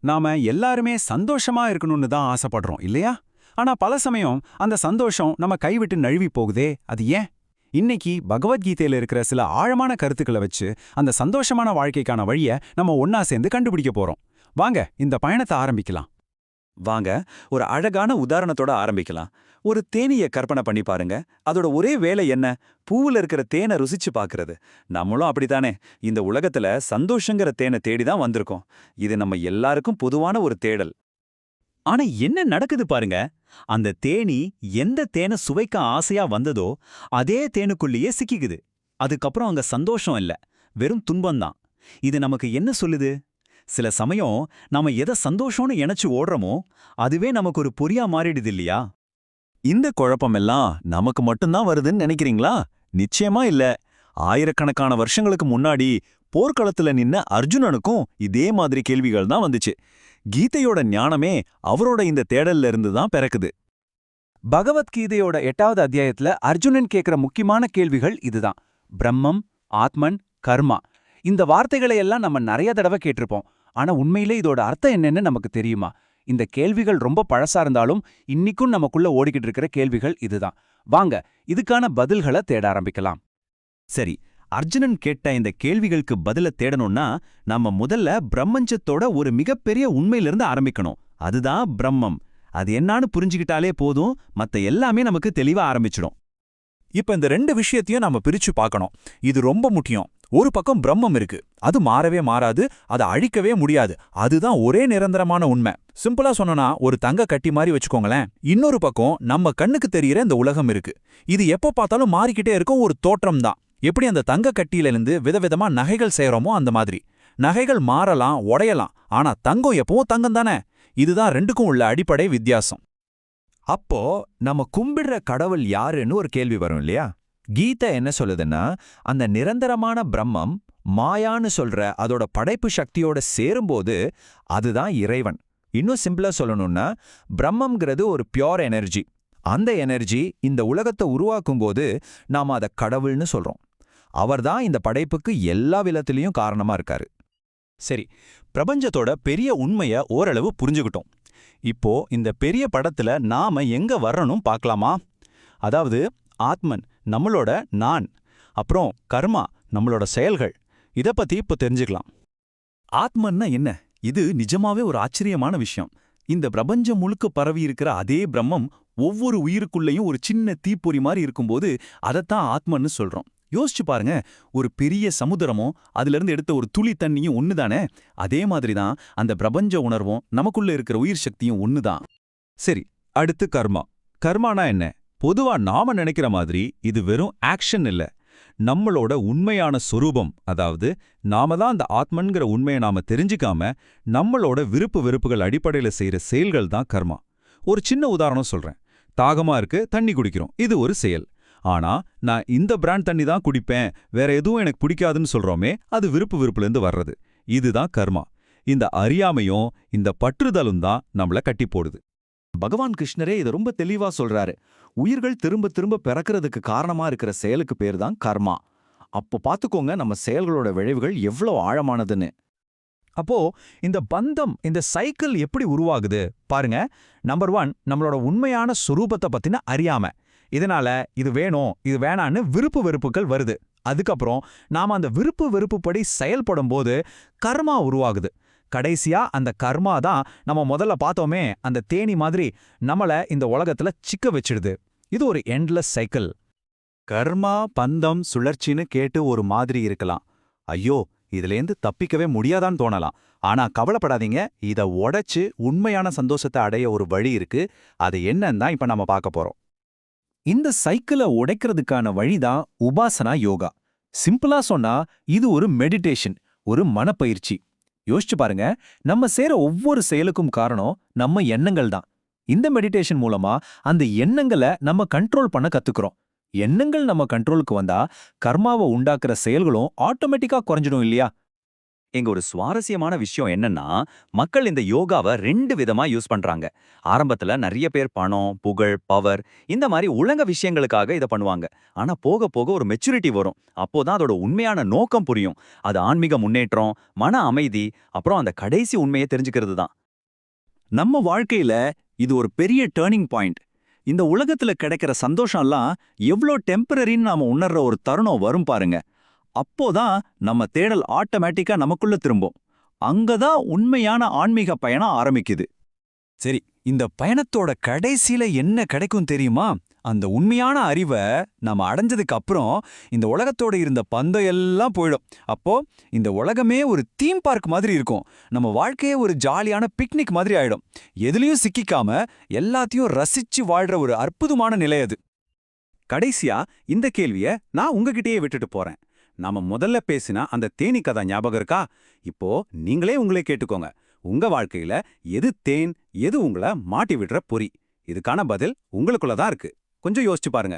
நாம எல்லாருமே சந்தோஷமா இருக்கணும்னு தான் ஆசைப்படுறோம் இல்லையா? ஆனா பல சமயம் அந்த சந்தோஷம் நம்ம கைவிட்டு நழுவி போகுதே, அது ஏன்? இன்னைக்கு பகவத்கீதையில இருக்கிற சில ஆழமான கருத்துக்களை வச்சு அந்த சந்தோஷமான வாழ்க்கைக்கான வழிய நம்ம ஒன்னா சேர்ந்து கண்டுபிடிக்க போறோம். வாங்க இந்த பயணத்தை ஆரம்பிக்கலாம். வாங்க, ஒரு அழகான உதாரணத்தோட ஆரம்பிக்கலாம். ஒரு தேனீய கற்பனை பண்ணி பாருங்க. அதோட ஒரே வேலை என்ன? பூவுல இருக்கிற தேனை ருசிச்சு பார்க்கறது. நம்மளும் அப்படித்தானே இந்த உலகத்துல சந்தோஷங்கிற தேனை தேடி தான் வந்திருக்கோம். இது நம்ம எல்லாருக்கும் பொதுவான ஒரு தேடல். ஆனா என்ன நடக்குது பாருங்க. அந்த தேனி எந்த தேனை சுவைக்க ஆசையா வந்ததோ அதே தேனுக்குள்ளேயே சிக்கிக்குது. அதுக்கப்புறம் அங்க சந்தோஷம் இல்ல, வெறும் துன்பம்தான். இது நமக்கு என்ன சொல்லுது? சில சமயம் நாம எதை சந்தோஷம்னு நினைச்சு ஓடுறோமோ அதுவே நமக்கு ஒரு பொறியா மாறிடுது இல்லையா? இந்த குழப்பமெல்லாம் நமக்கு மட்டும்தான் வருதுன்னு நினைக்கிறீங்களா? நிச்சயமா இல்ல. ஆயிரக்கணக்கான வருஷங்களுக்கு முன்னாடி போர்க்களத்துல நின்ன அர்ஜுனனுக்கும் இதே மாதிரி கேள்விகள் தான் வந்துச்சு. கீதையோட ஞானமே அவரோட இந்த தேடல்ல இருந்து தான் பிறக்குது. பகவத்கீதையோட 8வது அத்தியாயத்துல அர்ஜுனன் கேட்கிற முக்கியமான கேள்விகள் இதுதான். பிரம்மம், ஆத்மன், கர்மா. இந்த வார்த்தைகளை எல்லாம் நம்ம நிறைய தடவை கேட்டிருப்போம். ஆனா உண்மையிலே இதோட அர்த்தம் என்னன்னு நமக்கு தெரியுமா? இந்த கேள்விகள் ரொம்ப பழசா இருந்தாலும் இன்னிக்கும் நமக்குள்ள ஓடிக்கிட்டு இருக்கிற கேள்விகள் இதுதான். வாங்க இதுக்கான பதில்களை தேட ஆரம்பிக்கலாம். சரி, அர்ஜுனன் கேட்ட இந்த கேள்விகளுக்கு பதில தேடணும்னா நம்ம முதல்ல பிரம்மஞ்சத்தோட ஒரு மிகப்பெரிய உண்மையிலிருந்து ஆரம்பிக்கணும். அதுதான் பிரம்மம். அது என்னான்னு புரிஞ்சுக்கிட்டாலே போதும், மத்த எல்லாமே நமக்கு தெளிவா ஆரம்பிச்சிடும். இப்ப இந்த ரெண்டு விஷயத்தையும் நாம பிரிச்சு பார்க்கணும். இது ரொம்ப முக்கியம். ஒரு பக்கம் பிரம்மம் இருக்கு, அது மாறவே மாறாது, அதை அழிக்கவே முடியாது. அதுதான் ஒரே நிரந்தரமான உண்மை. சிம்பிளா சொன்னா ஒரு தங்க கட்டி மாதிரி வச்சுக்கோங்களேன். இன்னொரு பக்கம் நம்ம கண்ணுக்கு தெரியிற இந்த உலகம் இருக்கு. இது எப்போ பார்த்தாலும் மாறிக்கிட்டே இருக்கும் ஒரு தோற்றம் தான். எப்படி அந்த தங்க கட்டியிலிருந்து விதவிதமா நகைகள் செய்யறோமோ அந்த மாதிரி. நகைகள் மாறலாம், உடையலாம், ஆனா தங்கம் எப்பவும் தங்கம் தானே. இதுதான் ரெண்டுக்கும் உள்ள அடிப்படை வித்தியாசம். அப்போ நம்ம கும்பிடுற கடவுள் யாருன்னு ஒரு கேள்வி வரும் இல்லையா? கீதை என்ன சொல்லுதுன்னா, அந்த நிரந்தரமான பிரம்மம் மாயான்னு சொல்ற அதோட படைப்பு சக்தியோட சேரும்போது அதுதான் இறைவன். இன்னும் சிம்பிளா சொல்லணும்னா, பிரம்மம்ங்கிறது ஒரு பியோர் எனர்ஜி. அந்த எனர்ஜி இந்த உலகத்தை உருவாக்கும்போது நாம அதை கடவுள்னு சொல்றோம். அவர்தான் இந்த படைப்புக்கு எல்லா விதத்திலையும் காரணமா இருக்காரு. சரி, பிரபஞ்சத்தோட பெரிய உண்மைய ஓரளவு புரிஞ்சுக்கிட்டோம். இப்போ இந்த பெரிய படத்துல நாம எங்க வர்றணும் பார்க்கலாமா? அதாவது ஆத்மன் நம்மளோட நான், அப்புறம் கர்மா நம்மளோட செயல்கள். இத பத்தி இப்போ தெரிஞ்சுக்கலாம். ஆத்மன்னா என்ன? இது நிஜமாவே ஒரு ஆச்சரியமான விஷயம். இந்த பிரபஞ்சம் முழுக்க பரவி இருக்கிற அதே பிரம்மம் ஒவ்வொரு உயிருக்குள்ளேயும் ஒரு சின்ன தீப்பொறி மாதிரி இருக்கும்போது அதைத்தான் ஆத்மன்னு சொல்றோம். யோசிச்சு பாருங்க, ஒரு பெரிய சமுத்திரமோ அதிலிருந்து எடுத்த ஒரு துளி தண்ணியும் ஒண்ணுதானே. அதே மாதிரிதான் அந்த பிரபஞ்ச உணர்வும் நமக்குள்ள இருக்கிற உயிர் சக்தியும் ஒண்ணுதான். சரி, அடுத்து கர்மா. கர்மானா என்ன? பொதுவா நாம நினைக்கிற மாதிரி இது வெறும் ஆக்ஷன் இல்ல. நம்மளோட உண்மையான சொரூபம். அதாவது நாம தான் அந்த ஆத்மன்கிற உண்மையை நாம தெரிஞ்சுக்காம நம்மளோட விருப்பு வெறுப்புகள் அடிப்படையில செய்யற செயல்கள் தான் கர்மா. ஒரு சின்ன உதாரணம் சொல்றேன். தாகமா இருக்கு, தண்ணி குடிக்கிறோம், இது ஒரு செயல். ஆனா நான் இந்த பிராண்ட் தண்ணி தான் குடிப்பேன், வேற எதுவும் எனக்கு பிடிக்காதுன்னு சொல்றோமே, அது விருப்பு வெறுப்புலேருந்து வர்றது. இதுதான் கர்மா. இந்த அறியாமையும் இந்த பற்றுதலும் தான் நம்மள கட்டி போடுது. பகவான் கிருஷ்ணரே இதை ரொம்ப தெளிவா சொல்றாரு. உயிர்கள் திரும்ப திரும்ப பிறக்கிறதுக்கு காரணமா இருக்கிற செயலுக்கு பேர் தான் கர்மா. அப்போ பாத்துக்கோங்க நம்ம செயல்களோட விளைவுகள் எவ்வளவு ஆழமானதுன்னு. அப்போ இந்த பந்தம், இந்த சைக்கிள் எப்படி உருவாகுது பாருங்க. நம்பர் 1, நம்மளோட உண்மையான சுரூபத்தை பத்தின அறியாமை. இதனால இது வேணும், இது வேணான்னு விருப்பு வெறுப்புகள் வருது. அதுக்கப்புறம் நாம அந்த விருப்பு வெறுப்புப்படி செயல்படும் போது கர்மா உருவாகுது. கடைசியா அந்த கர்மா தான் நம்ம முதல்ல பார்த்தோமே அந்த தேனி மாதிரி நம்மள இந்த உலகத்துல சிக்க வச்சிடுது. இது ஒரு எண்ட்லெஸ் சைக்கிள். கர்மா, பந்தம், சுழற்சின்னு கேட்டு ஒரு மாதிரி இருக்கலாம். ஐயோ, இதுலேருந்து தப்பிக்கவே முடியாதான்னு தோணலாம். ஆனா கவலைப்படாதீங்க, இத உடைச்சு உண்மையான சந்தோஷத்தை அடைய ஒரு வழி இருக்கு. அது என்னன்னு தான் இப்ப நம்ம பார்க்க போறோம். இந்த சைக்கிளை உடைக்கிறதுக்கான வழிதான் உபாசனா யோகா. சிம்பிளா சொன்னா இது ஒரு மெடிடேஷன், ஒரு மனப்பயிற்சி. யோசிச்சு பாருங்க, நம்ம செய்ற ஒவ்வொரு செயலுக்கும் காரணம் நம்ம எண்ணங்கள் தான். இந்த மெடிடேஷன் மூலமா அந்த எண்ணங்களை நம்ம கண்ட்ரோல் பண்ண கத்துக்கிறோம். எண்ணங்கள் நம்ம கண்ட்ரோலுக்கு வந்தா கர்மாவை உண்டாக்குற செயல்களும் ஆட்டோமேட்டிக்கா குறைஞ்சிடும் இல்லையா? இங்க ஒரு சுவாரஸ்யமான விஷயம் என்னன்னா, மக்கள் இந்த யோகாவ 2 விதமா யூஸ் பண்றாங்க. ஆரம்பத்துல நெறைய பேர் பணம், புகழ், பவர் இந்த மாரி உலக விஷயங்களுக்காக இத பண்ணுவாங்க. ஆனா போக போக ஒரு மெச்சூரிட்டி வரும். அப்போதான் அதோட உண்மையான நோக்கம் புரியும். அது ஆன்மீக முன்னேற்றம், மன அமைதி, அப்புறம் அந்த கடைசி உண்மையை தெரிஞ்சுக்கிறது தான். நம்ம வாழ்க்கையில இது ஒரு பெரிய டர்னிங் பாயிண்ட். இந்த உலகத்துல கிடைக்கிற சந்தோஷம்லாம் எவ்ளோ டெம்பரரின்னு நாம உணர்ற ஒரு தருணம் வரும் பாருங்க. அப்போதான் நம்ம தேடல் ஆட்டோமேட்டிக்கா நமக்குள்ள திரும்பும். அங்கதான் உண்மையான ஆன்மீக பயணம் ஆரம்பிக்குது. சரி, இந்த பயணத்தோட கடைசியில என்ன கிடைக்கும் தெரியுமா? அந்த உண்மையான அறிவை நாம அடைஞ்சதுக்கு அப்புறம் இந்த உலகத்தோட இருந்த பந்தம் எல்லாம் போயிடும். அப்போ இந்த உலகமே ஒரு தீம் பார்க் மாதிரி இருக்கும். நம்ம வாழ்க்கையே ஒரு ஜாலியான பிக்னிக் மாதிரி ஆயிடும். எதுலயும் சிக்கிக்காம எல்லாத்தையும் ரசிச்சு வாழ்ற ஒரு அற்புதமான நிலை அது. கடைசியா இந்த கேள்விய நான் உங்ககிட்டயே விட்டுட்டு போறேன். நாம முதல்ல பேசின அந்த தேனீ கதை ஞாபகம் இருக்கா? இப்போ நீங்களே உங்களே கேட்டுக்கோங்க. உங்க வாழ்க்கையில எது தேன், எது உங்கள மாட்டி விடுற பொறி? இதுக்கான பதில் உங்களுக்குள்ள தான் இருக்கு. கொஞ்சம் யோசிச்சு பாருங்க.